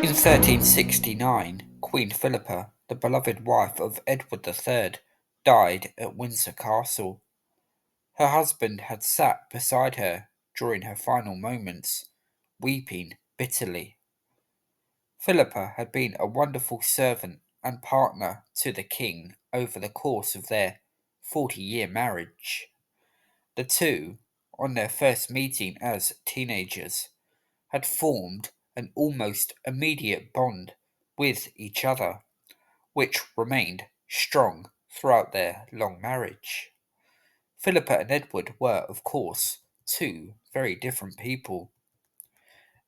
In 1369, Queen Philippa, the beloved wife of Edward III, died at Windsor Castle. Her husband had sat beside her during her final moments, weeping bitterly. Philippa had been a wonderful servant and partner to the king over the course of their 40-year marriage. The two, on their first meeting as teenagers, had formed an almost immediate bond with each other, which remained strong throughout their long marriage. Philippa and Edward were, of course, two very different people.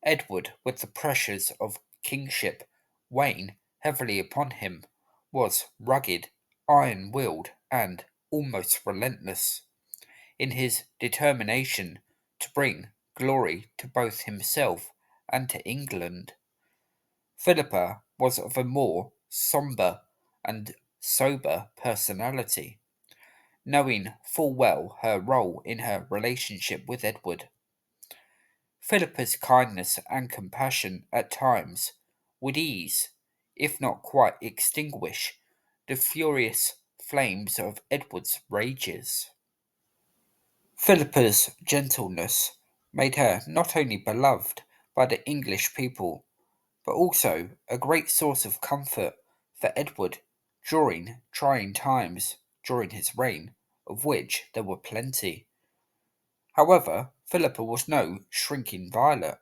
Edward, with the pressures of kingship weighing heavily upon him, was rugged, iron willed, and almost relentless in his determination to bring glory to both himself and to England. Philippa was of a more sombre and sober personality, knowing full well her role in her relationship with Edward. Philippa's kindness and compassion at times would ease, if not quite extinguish, the furious flames of Edward's rages. Philippa's gentleness made her not only beloved by the English people, but also a great source of comfort for Edward during trying times during his reign, of which there were plenty. However, Philippa was no shrinking violet,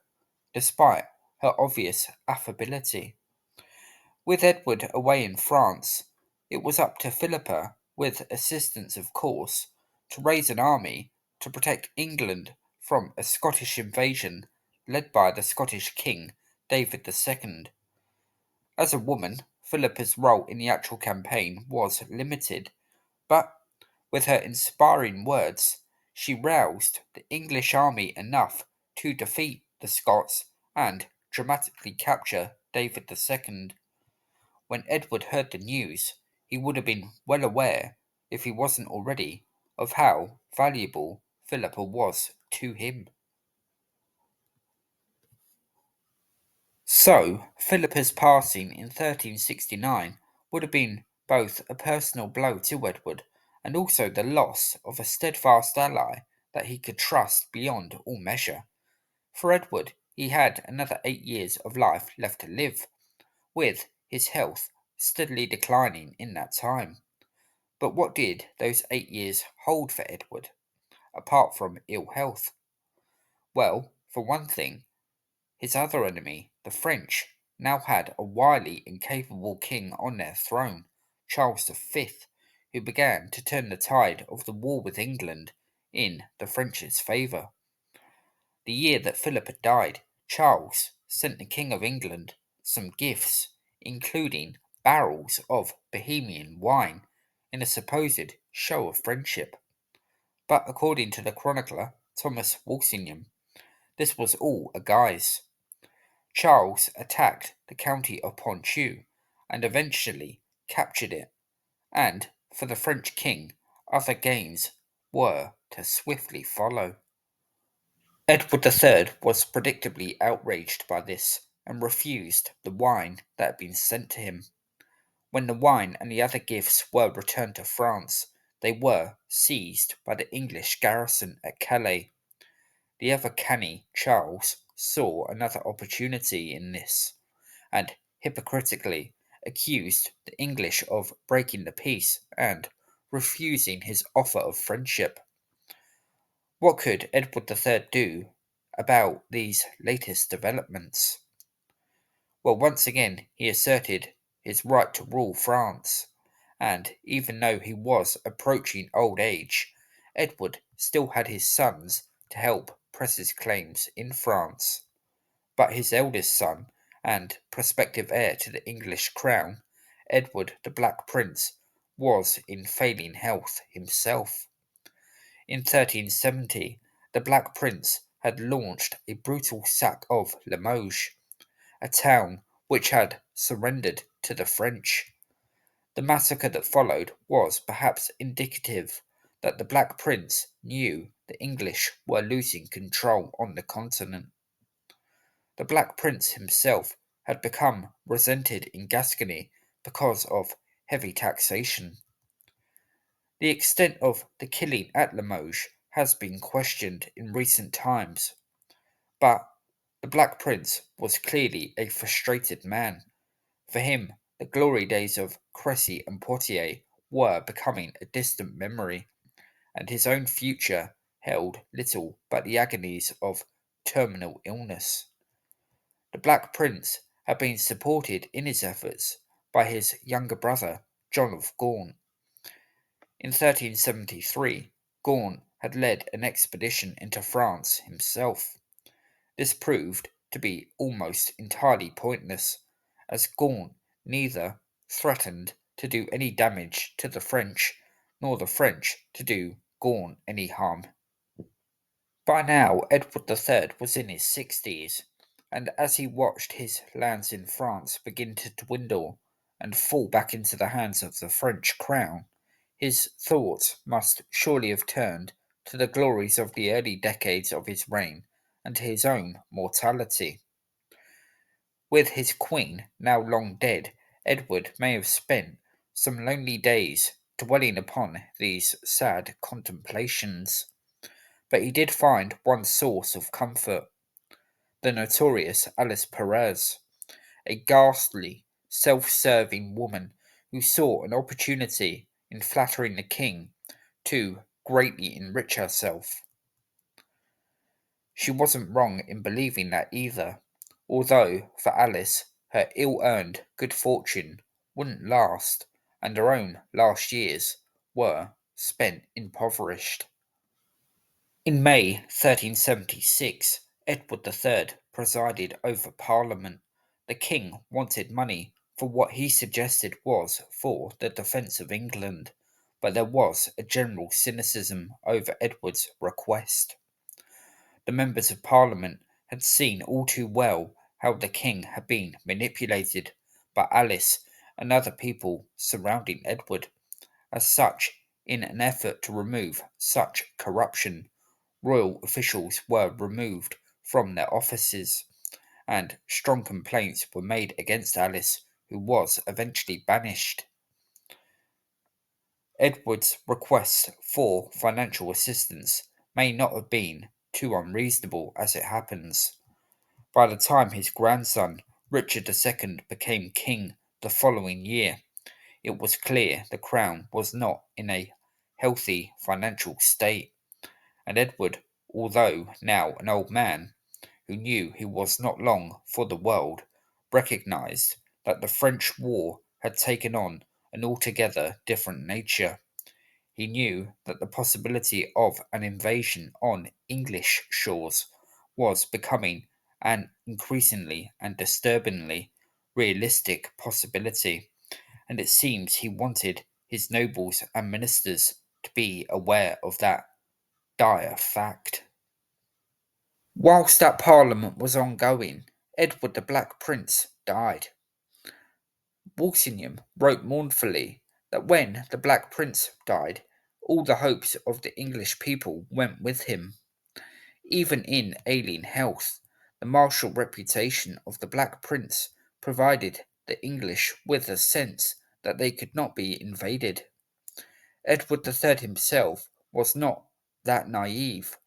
despite her obvious affability. With Edward away in France, it was up to Philippa, with assistance of course, to raise an army to protect England from a Scottish invasion led by the Scottish King David II. As a woman, Philippa's role in the actual campaign was limited, but with her inspiring words, she roused the English army enough to defeat the Scots and dramatically capture David II. When Edward heard the news, he would have been well aware, if he wasn't already, of how valuable Philippa was to him. So, Philippa's passing in 1369 would have been both a personal blow to Edward and also the loss of a steadfast ally that he could trust beyond all measure. For Edward, he had another 8 years of life left to live, with his health steadily declining in that time. But what did those 8 years hold for Edward, apart from ill health? Well, for one thing, his other enemy, the French, now had a wily and capable king on their throne, Charles V, who began to turn the tide of the war with England in the French's favour. The year that Philip had died, Charles sent the King of England some gifts, including barrels of Bohemian wine, in a supposed show of friendship. But according to the chronicler Thomas Walsingham, this was all a guise. Charles attacked the county of Ponthieu and eventually captured it, and for the French king, other gains were to swiftly follow. Edward III was predictably outraged by this and refused the wine that had been sent to him. When the wine and the other gifts were returned to France, they were seized by the English garrison at Calais. The ever canny Charles saw another opportunity in this, and hypocritically accused the English of breaking the peace and refusing his offer of friendship. What could Edward III do about these latest developments? Well, once again, he asserted his right to rule France, and even though he was approaching old age, Edward still had his sons to help press his claims in France. But his eldest son, and prospective heir to the English crown, Edward the Black Prince, was in failing health himself. In 1370, the Black Prince had launched a brutal sack of Limoges, a town which had surrendered to the French. The massacre that followed was perhaps indicative that the Black Prince knew the English were losing control on the continent. The Black Prince himself had become resented in Gascony because of heavy taxation. The extent of the killing at Limoges has been questioned in recent times, but the Black Prince was clearly a frustrated man. For him, the glory days of Crécy and Poitiers were becoming a distant memory, and his own future held little but the agonies of terminal illness. The Black Prince had been supported in his efforts by his younger brother, John of Gaunt. In 1373, Gaunt had led an expedition into France himself. This proved to be almost entirely pointless, as Gaunt neither threatened to do any damage to the French, nor the French to do Gaunt any harm. By now, Edward III was in his 60s, and as he watched his lands in France begin to dwindle and fall back into the hands of the French crown, his thoughts must surely have turned to the glories of the early decades of his reign and to his own mortality. With his queen now long dead, Edward may have spent some lonely days dwelling upon these sad contemplations. But he did find one source of comfort, the notorious Alice Perez, a ghastly, self serving woman who saw an opportunity in flattering the king to greatly enrich herself. She wasn't wrong in believing that either, although for Alice her ill earned good fortune wouldn't last, and her own last years were spent impoverished. In May 1376, Edward III presided over Parliament. The king wanted money for what he suggested was for the defence of England, but there was a general cynicism over Edward's request. The members of Parliament had seen all too well how the king had been manipulated by Alice and other people surrounding Edward. As such, in an effort to remove such corruption, royal officials were removed from their offices, and strong complaints were made against Alice, who was eventually banished. Edward's request for financial assistance may not have been too unreasonable as it happens. By the time his grandson, Richard II, became king the following year, it was clear the crown was not in a healthy financial state, and Edward, although now an old man, who knew he was not long for the world, recognized that the French war had taken on an altogether different nature. He knew that the possibility of an invasion on English shores was becoming an increasingly and disturbingly realistic possibility, and it seems he wanted his nobles and ministers to be aware of that dire fact. Whilst that Parliament was ongoing, Edward the Black Prince died. Walsingham wrote mournfully that when the Black Prince died, all the hopes of the English people went with him. Even in ailing health, the martial reputation of the Black Prince provided the English with a sense that they could not be invaded. Edward III himself was not that naive,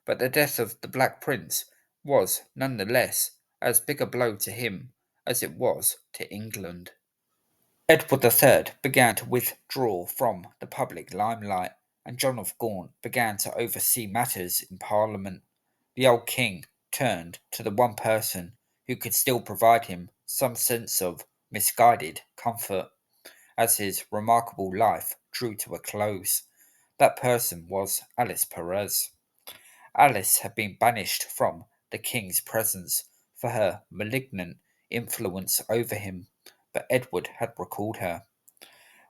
but the death of the Black Prince was none the less as big a blow to him as it was to England. Edward III began to withdraw from the public limelight, and John of Gaunt began to oversee matters in Parliament. The old king turned to the one person who could still provide him some sense of misguided comfort as his remarkable life drew to a close. That person was Alice Perez. Alice had been banished from the king's presence for her malignant influence over him, but Edward had recalled her.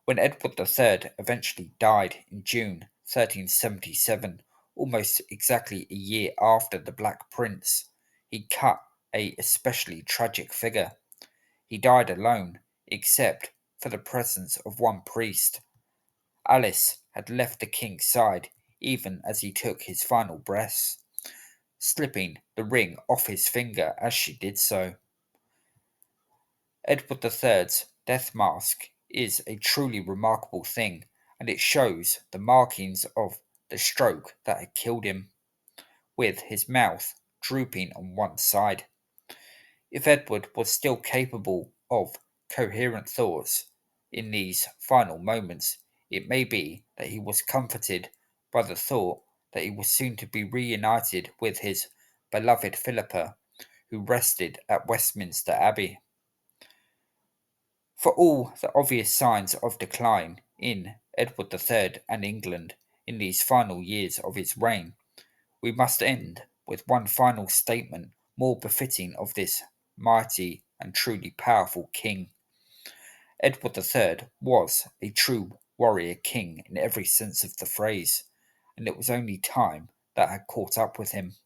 When Edward III eventually died in June 1377, almost exactly a year after the Black Prince, he cut a especially tragic figure. He died alone, except for the presence of one priest. Alice had left the king's side even as he took his final breaths, slipping the ring off his finger as she did so. Edward III's death mask is a truly remarkable thing, and it shows the markings of the stroke that had killed him, with his mouth drooping on one side. If Edward was still capable of coherent thoughts in these final moments, it may be that he was comforted by the thought that he was soon to be reunited with his beloved Philippa, who rested at Westminster Abbey. For all the obvious signs of decline in Edward III and England in these final years of his reign, we must end with one final statement more befitting of this mighty and truly powerful king. Edward III was a true warrior king in every sense of the phrase, and it was only time that had caught up with him.